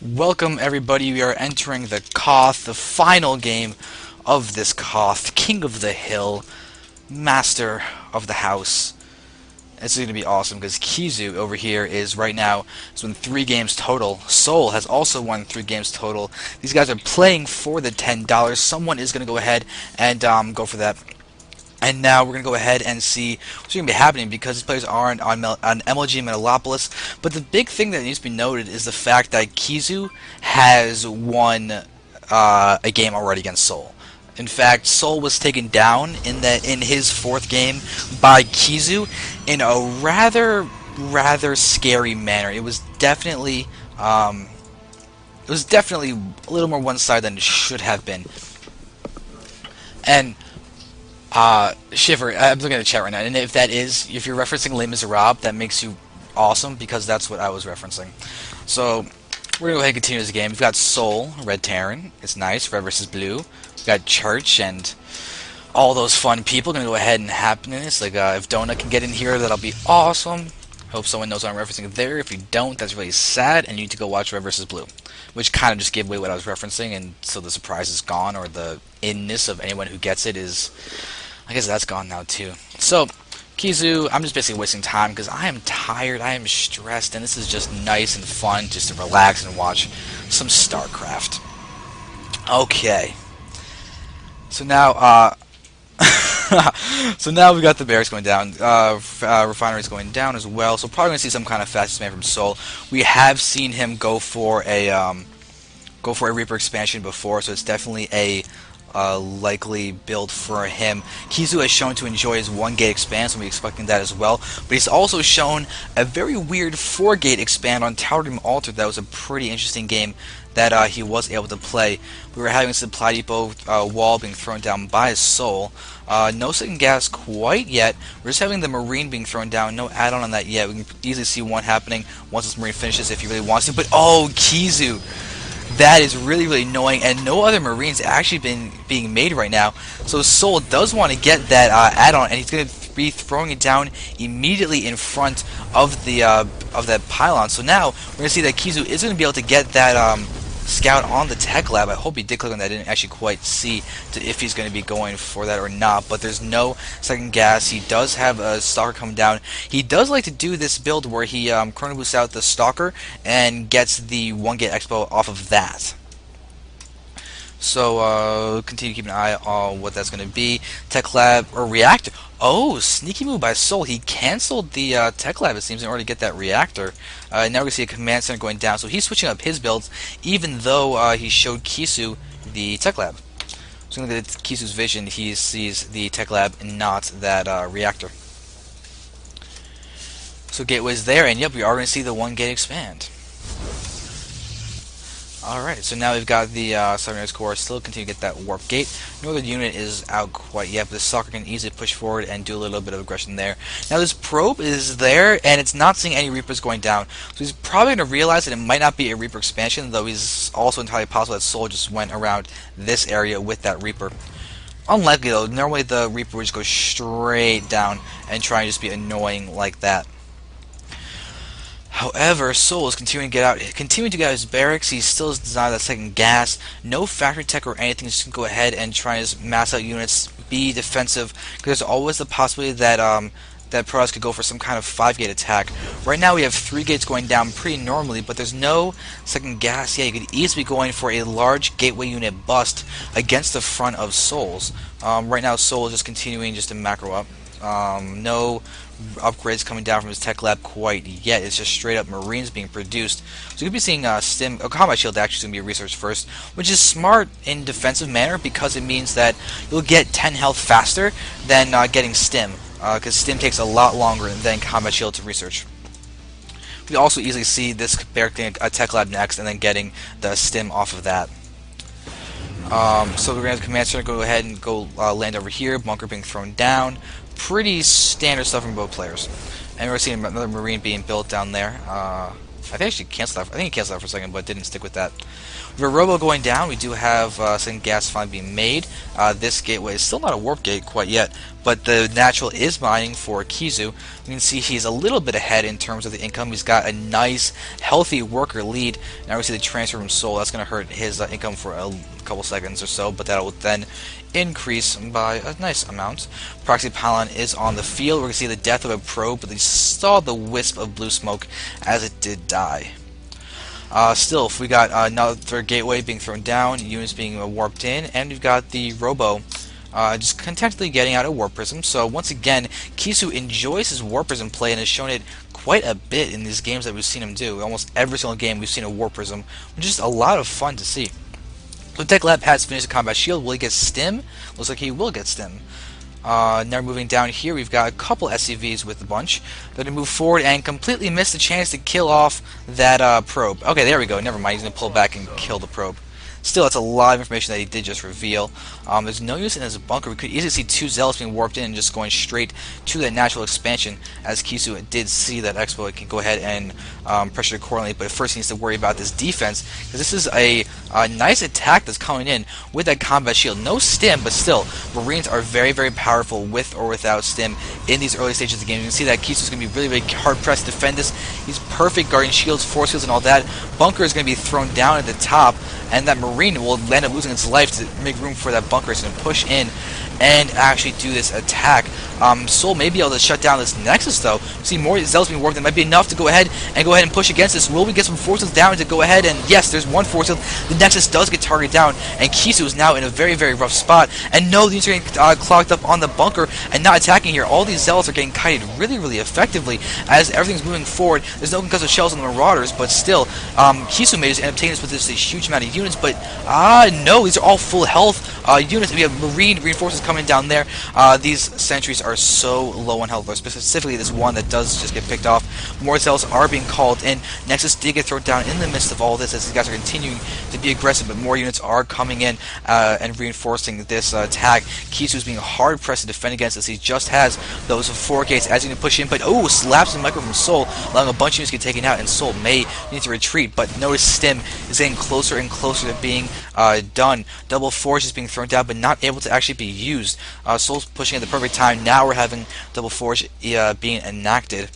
Welcome everybody, we are entering the KoTH, the final game of this KoTH, King of the Hill, Master of the House. It's going to be awesome because Kizu over here is right now has won 3 games total. souL has also won 3 games total. These guys are playing for the $10. Someone is going to go ahead and go for that. And now we're going to go ahead and see what's going to be happening because these players are on MLG Metalopolis. But the big thing that needs to be noted is the fact that Kizu has won a game already against souL. In fact, souL was taken down in his 4th game by Kizu in a rather scary manner. It was definitely a little more one-sided than it should have been. And Shiver, I'm looking at the chat right now, and if you're referencing Les Miserables, that makes you awesome, because that's what I was referencing. So, we're going to go ahead and continue this game. We've got souL, Red Terran, it's nice, Red versus Blue. We've got Church, and all those fun people going to go ahead and happen in this. Like, if Donut can get in here, that'll be awesome. Hope someone knows what I'm referencing there. If you don't, that's really sad, and you need to go watch Red versus Blue. Which kind of just gave away what I was referencing, and so the surprise is gone, or the inness of anyone who gets it is... I guess that's gone now too. So, Kizu, I'm just basically wasting time because I am tired, I am stressed, and this is just nice and fun just to relax and watch some StarCraft. Okay. So now, so now we got the barracks going down, refineries going down as well. So probably gonna see some kind of fastest man from souL. We have seen him go for a Reaper expansion before, so it's definitely a likely build for him. Kizu has shown to enjoy his 1-gate expand, so we're expecting that as well. But he's also shown a very weird 4-gate expand on Tower Dream Altered. That was a pretty interesting game that he was able to play. We were having a supply depot wall being thrown down by souL. No second gas quite yet. We're just having the Marine being thrown down. No add-on on that yet. We can easily see one happening once this Marine finishes if he really wants to. But oh, Kizu! That is really annoying, and no other Marines actually being made right now. So souL does want to get that add-on, and he's going to be throwing it down immediately in front of that pylon. So now we're going to see that Kizu is going to be able to get that scout on the tech lab. I hope he did click on that. I didn't actually quite see if he's going to be going for that or not, but there's no second gas. He does have a stalker coming down. He does like to do this build where he chrono boosts out the stalker and gets the 1-gate expo off of that. So continue to keep an eye on what that's going to be. Tech lab or reactor. Oh, sneaky move by souL. He canceled the tech lab, it seems, in order to get that reactor. Now we're going to see a command center going down. So he's switching up his builds, even though he showed Kizu the tech lab. So look at Kizu's vision. He sees the tech lab and not that reactor. So gateway's there, and yep, we are going to see the 1-gate expand. Alright, so now we've got the Southern Corps still continue to get that warp gate. No other unit is out quite yet, but the stalker can easily push forward and do a little bit of aggression there. Now this probe is there, and it's not seeing any Reapers going down. So he's probably going to realize that it might not be a Reaper expansion, though he's also entirely possible that souL just went around this area with that Reaper. Unlikely though, normally the Reaper would just go straight down and try and just be annoying like that. However, souL is continuing to get out his barracks. He still has designed that second gas. No factory tech or anything. Just go ahead and try and just mass out units, be defensive, because there's always the possibility that that Protoss could go for some kind of 5-gate attack. Right now we have 3 gates going down pretty normally, but there's no second gas. Yeah, you could easily be going for a large gateway unit bust against the front of souL's. Right now souL is just continuing just to macro up. No upgrades coming down from his tech lab quite yet. It's just straight up Marines being produced. So you could be seeing Stim, a combat shield actually is going to be researched first, which is smart in defensive manner because it means that you'll get 10 health faster than getting Stim, because Stim takes a lot longer than combat shield to research. We also easily see this barrack getting a tech lab next and then getting the Stim off of that. So we're going to have the command center go ahead and go land over here, bunker being thrown down. Pretty standard stuff from both players. And we're seeing another Marine being built down there. I think he canceled that for a second, but didn't stick with that. With a robo going down, we do have second gas finally being made. This gateway is still not a warp gate quite yet, but the natural is mining for Kizu. We can see he's a little bit ahead in terms of the income. He's got a nice, healthy worker lead. Now we see the transfer from souL. That's going to hurt his income for a couple seconds or so, but that will then increase by a nice amount. Proxy Pylon is on the field. We're going to see the death of a probe, but they saw the wisp of blue smoke as it did die. Still, if we got another gateway being thrown down, units being warped in, and we've got the Robo just contentedly getting out a Warp Prism. So once again, Kizu enjoys his Warp Prism play and has shown it quite a bit in these games that we've seen him do. Almost every single game we've seen a Warp Prism, which is a lot of fun to see. So Tech Lab has finished the combat shield. Will he get stim? Looks like he will get stim. Now moving down here, we've got a couple SCVs with the bunch. They're going to move forward and completely miss the chance to kill off that probe. Okay, there we go. Never mind. He's going to pull back and kill the probe. Still, that's a lot of information that he did just reveal. There's no use in his bunker. We could easily see two Zealots being warped in and just going straight to that natural expansion. As Kizu did see that Expo, it can go ahead and pressure accordingly. But first he needs to worry about this defense, because this is a nice attack that's coming in with that combat shield. No stim, but still, Marines are very, very powerful with or without stim in these early stages of the game. You can see that Kizu's going to be really, really hard-pressed to defend this. He's perfect guarding shields, force fields, and all that. Bunker is going to be thrown down at the top, and that Marine will end up losing its life to make room for that bunker. It's going to push in and actually do this attack. souL may be able to shut down this Nexus, though. See more Zealots being warped. That might be enough to go ahead and push against this. Will we get some forces down to go ahead? And yes, there's one force field. The Nexus does get targeted down, and Kizu is now in a very, very rough spot. And no, these are getting clogged up on the bunker and not attacking here. All these Zealots are getting kited really, really effectively as everything's moving forward. There's no concussive shells on the Marauders, but still, Kizu may just end up taking this with this huge amount of units. But no, these are all full health units. We have Marine reinforcements coming down there. These sentries are so low on health, specifically this one that does just get picked off. More Zealots are being called in. Nexus did get thrown down in the midst of all this as these guys are continuing to be aggressive, but more units are coming in and reinforcing this attack. Kizu's being hard pressed to defend against this. He just has those 4 gates as he can push in, but slaps the micro from souL, allowing a bunch of units to get taken out, and souL may need to retreat. But notice stim is getting closer and closer to being done. Double Forge is being thrown down, but not able to actually be used. souL's pushing at the perfect time. Now we're having Double Forge being enacted.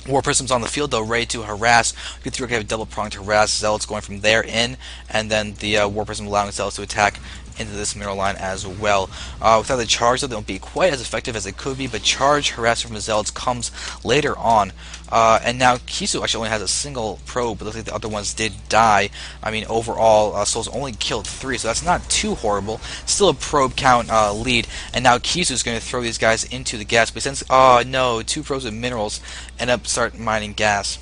War Prisms on the field, though, ready to harass. We could have double pronged harass. Zealots going from there in, and then the War Prism allowing Zealots to attack into this mineral line as well. Without the charge, though, they won't be quite as effective as they could be, but charge harassment from the Zealots comes later on. And now Kizu actually only has a single probe, but looks like the other ones did die. I mean, overall, souL's only killed 3, so that's not too horrible. Still a probe count lead, and now Kizu's going to throw these guys into the gas. But since, no, 2 probes of minerals end up start mining gas.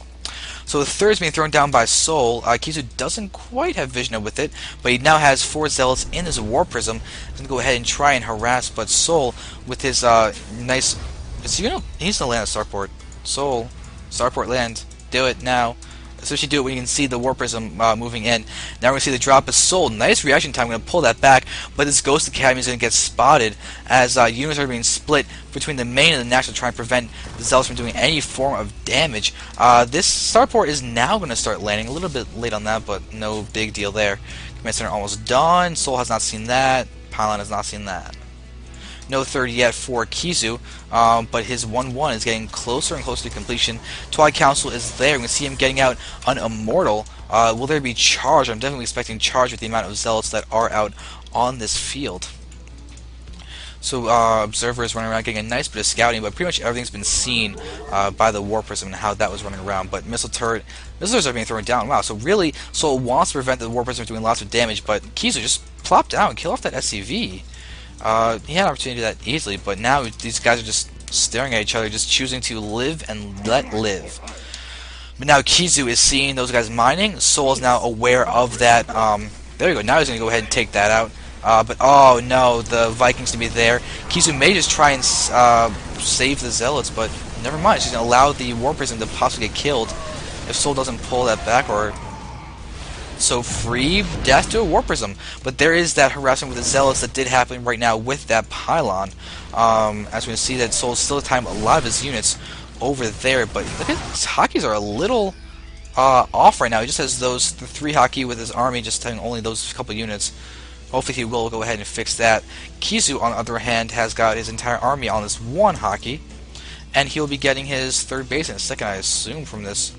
So the third's being thrown down by souL. Kizu doesn't quite have vision with it, but he now has 4 Zealots in his War Prism. He's going to go ahead and try and harass, but souL, with his nice... he needs to land a starport. souL, starport land. Do it now. Especially do it when you can see the War Prism moving in. Now we're going to see the drop of souL. Nice reaction time. I'm going to pull that back, but this Ghost Academy is going to get spotted as units are being split between the main and the national to try and prevent the Zealots from doing any form of damage. This starport is now going to start landing. A little bit late on that, but no big deal there. Command Center almost done. souL has not seen that. Pylon has not seen that. No third yet for Kizu, but his 1-1 is getting closer and closer to completion. Twilight Council is there. We can see him getting out an Immortal. Will there be charge? I'm definitely expecting charge with the amount of Zealots that are out on this field. So Observer is running around getting a nice bit of scouting, but pretty much everything's been seen by the War Prism and how that was running around. But missiles are being thrown down. Wow, so really souL wants to prevent the War Prism from doing lots of damage, but Kizu just plopped down and kill off that SCV. He had an opportunity to do that easily, but now these guys are just staring at each other, just choosing to live and let live. But now Kizu is seeing those guys mining. souL is now aware of that. There we go. Now he's going to go ahead and take that out. But oh no, the Vikings to be there. Kizu may just try and save the Zealots, but never mind. She's going to allow the War Prism to possibly get killed if souL doesn't pull that back, or... So free death to a War Prism. But there is that harassment with the Zealots that did happen right now with that pylon. As we can see that souL's still time a lot of his units over there. But look at his hockeys are a little off right now. He just has the 3 hockey with his army, just having only those couple units. Hopefully he will go ahead and fix that. Kizu, on the other hand, has got his entire army on this one hockey, and he'll be getting his third base in a second, I assume, from this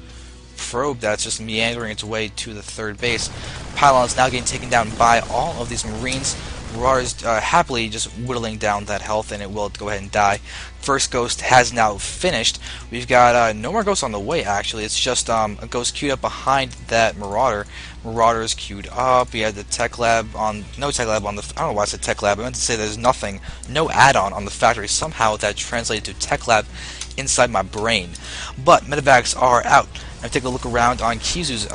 probe that's just meandering its way to the third base. Pylon is now getting taken down by all of these Marines. Marauders happily just whittling down that health, and it will go ahead and die. First ghost has now finished. We've got no more ghosts on the way, actually. It's just a ghost queued up behind that Marauder. Marauders queued up. We had the tech lab on... No tech lab on the... I don't know why I said tech lab. I meant to say there's nothing, no add-on on the factory. Somehow that translated to tech lab inside my brain. But medevacs are out. Now take a look around on Kizu's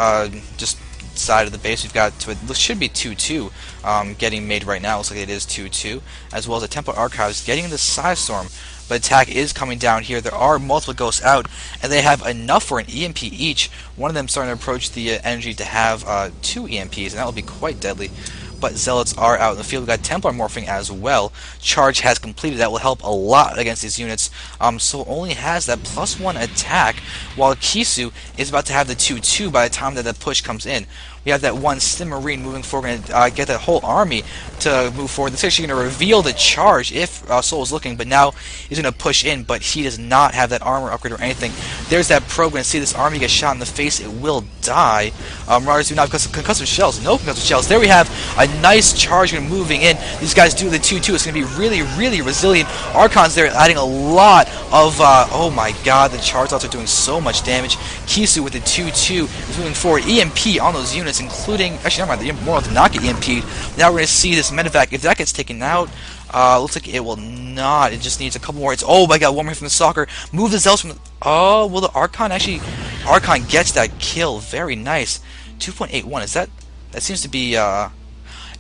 just side of the base. We've got it should be 2-2 getting made right now. Looks like it is 2-2, as well as the Templar Archives getting the Psystorm. But attack is coming down here. There are multiple ghosts out, and they have enough for an EMP each. One of them starting to approach the energy to have 2 EMPs, and that will be quite deadly. But Zealots are out in the field. We've got Templar morphing as well. Charge has completed. That will help a lot against these units. So only has that +1 attack, while Kizu is about to have the 2-2 by the time that the push comes in. We have that one Stim Marine moving forward, going to get that whole army to move forward. This is actually going to reveal the charge if souL is looking, but now he's going to push in, but he does not have that armor upgrade or anything. There's that probe. Going to see this army get shot in the face. It will die. Marauders do not have concussive shells. No concussive shells. There we have a nice charge moving in. These guys do the 2-2. It's going to be really, really resilient. Archons there adding a lot of... oh my god, the charge lots are doing so much damage. Kizu with the 2-2 is moving forward. EMP on those units, including... Actually, never mind. The Immortal did not get EMP'd. Now we're going to see this medevac. If that gets taken out... looks like it will not. It just needs a couple more hits. Oh my god, one more from the Stalker. Move the Zealots from the... Oh, will the Archon actually... Archon gets that kill. Very nice. 2.81. Is that... That seems to be...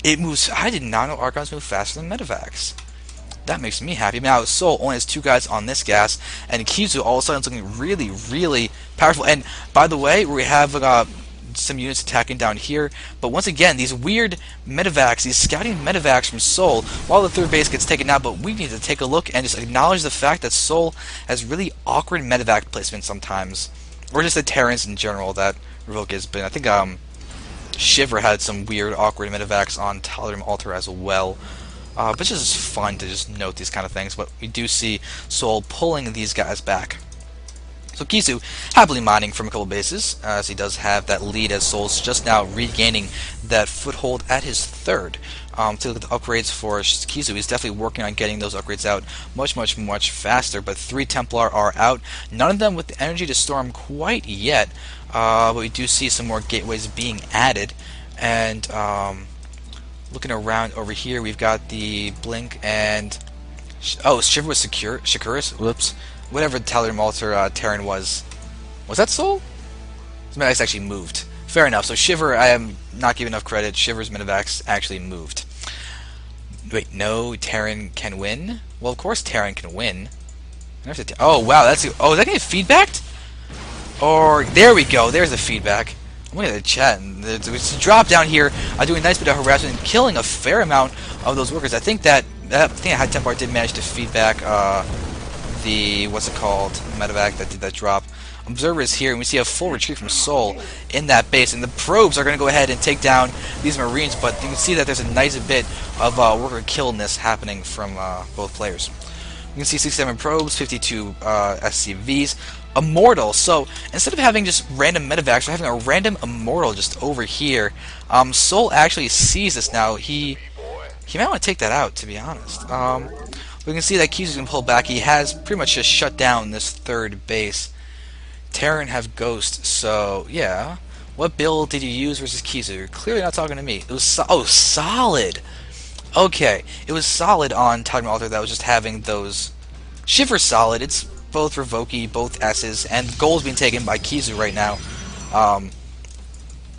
It moves... I did not know Archons move faster than medevacs. That makes me happy. Now, souL only has 2 guys on this gas, and Kizu all of a sudden is looking really, really powerful. And, by the way, we have... some units attacking down here, but once again, these weird medevacs, these scouting medevacs from souL, while the third base gets taken out, but we need to take a look and just acknowledge the fact that souL has really awkward medevac placement sometimes, or just the Terrans in general that Revoki has been. I think Shiver had some weird awkward medevacs on Talrim Altar as well. But it's just fun to just note these kind of things, but we do see souL pulling these guys back. So Kizu happily mining from a couple bases, as he does have that lead, as souL's just now regaining that foothold at his third. To look at the upgrades for Kizu, he's definitely working on getting those upgrades out much faster, but 3 Templar are out. None of them with the energy to storm quite yet, but we do see some more gateways being added. And looking around over here, we've got the Blink and... Oh, Shiver was Shakuris? Whoops. Whatever Talrim Altar Terran was. Was that souL? This medevacs actually moved. Fair enough. So Shiver, I am not giving enough credit. Shiver's medevacs actually moved. Wait, no, Terran can win? Well, of course Terran can win. Oh, wow, that's... Oh, is that getting feedbacked? Or... There we go. There's the feedback. I'm looking at the chat, and it's a drop down here, doing a nice bit of harassment and killing a fair amount of those workers. I think that High Templar did manage to feedback the, what's it called, medevac that did that drop. Observer is here, and we see a full retreat from souL in that base, and the probes are going to go ahead and take down these Marines, but you can see that there's a nice bit of worker killedness happening from both players. You can see 67 probes, 52 SCVs, Immortal. So instead of having just random medevacs, we're having a random Immortal just over here. souL actually sees this now. He might want to take that out, to be honest. We can see that Kizu's going to pull back. He has pretty much just shut down this third base. Terran have Ghost, so yeah. What build did you use versus Kizu? You're clearly not talking to me. It was solid. Okay, it was solid on Talrim Altar that was just having those. Shiver solid. It's both Revoki, both S's, and gold's being taken by Kizu right now.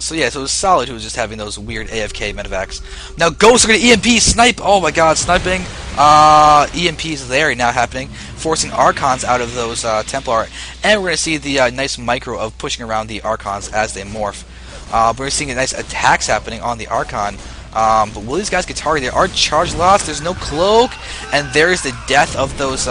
So yeah, so it was solid who was just having those weird AFK medevacs. Now ghosts are going to EMP, snipe! Oh my god, sniping! EMPs there now happening, forcing Archons out of those Templar. And we're going to see the nice micro of pushing around the Archons as they morph. We're seeing nice attacks happening on the Archon. But will these guys get targeted? There are charge loss, there's no cloak, and there's the death of those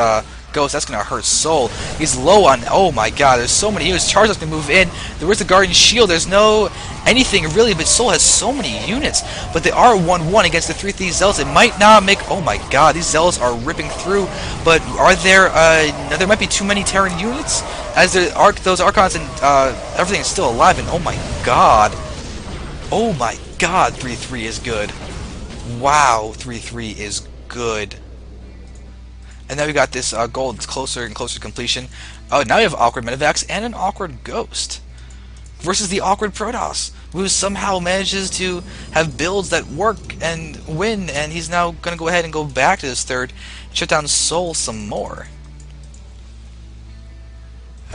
Ghost. That's going to hurt souL. He's low on... Oh my god, there's so many units. Charizard's going to move in. Where's the Guardian Shield? There's no anything really, but souL has so many units. But they are 1-1 against the 3-3 Zealots. It might not make... Oh my god, these Zealots are ripping through. But are there... there might be too many Terran units? As those Archons and everything is still alive. And oh my god. Oh my god, 3-3 is good. Wow, 3-3 is good. And now we got this goal that's closer and closer to completion. Oh, now we have awkward Medivacs and an awkward Ghost versus the awkward Protoss, who somehow manages to have builds that work and win, and he's now going to go ahead and go back to his third, shut down souL some more.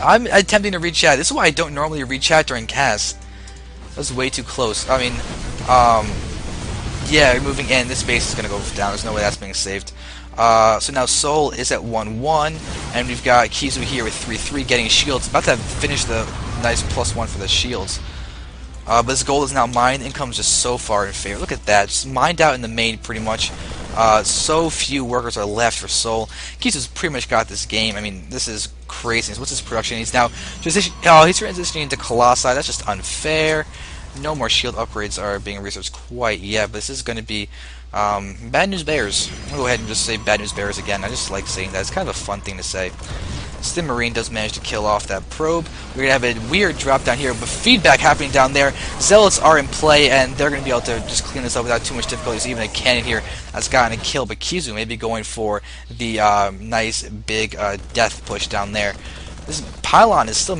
I'm attempting to read chat. This is why I don't normally read chat during casts. That was way too close. I mean, yeah, moving in, this base is going to go down. There's no way that's being saved. So now souL is at 1-1, and we've got Kizu here with 3-3 getting shields. About to finish the nice +1 for the shields. But this gold is now mined. Income's just so far in favor. Look at that. Just mined out in the main pretty much. So few workers are left for souL. Kizu's pretty much got this game. I mean, this is crazy. What's his production? He's now he's transitioning into Colossi. That's just unfair. No more shield upgrades are being researched quite yet, but this is going to be bad news bears. I'll go ahead and just say bad news bears again. I just like saying that. It's kind of a fun thing to say. Stim Marine does manage to kill off that probe. We're going to have a weird drop down here, but feedback happening down there. Zealots are in play, and they're going to be able to just clean this up without too much difficulty. There's even a cannon here that's gotten a kill, but Kizu may be going for the nice big death push down there. This pylon is still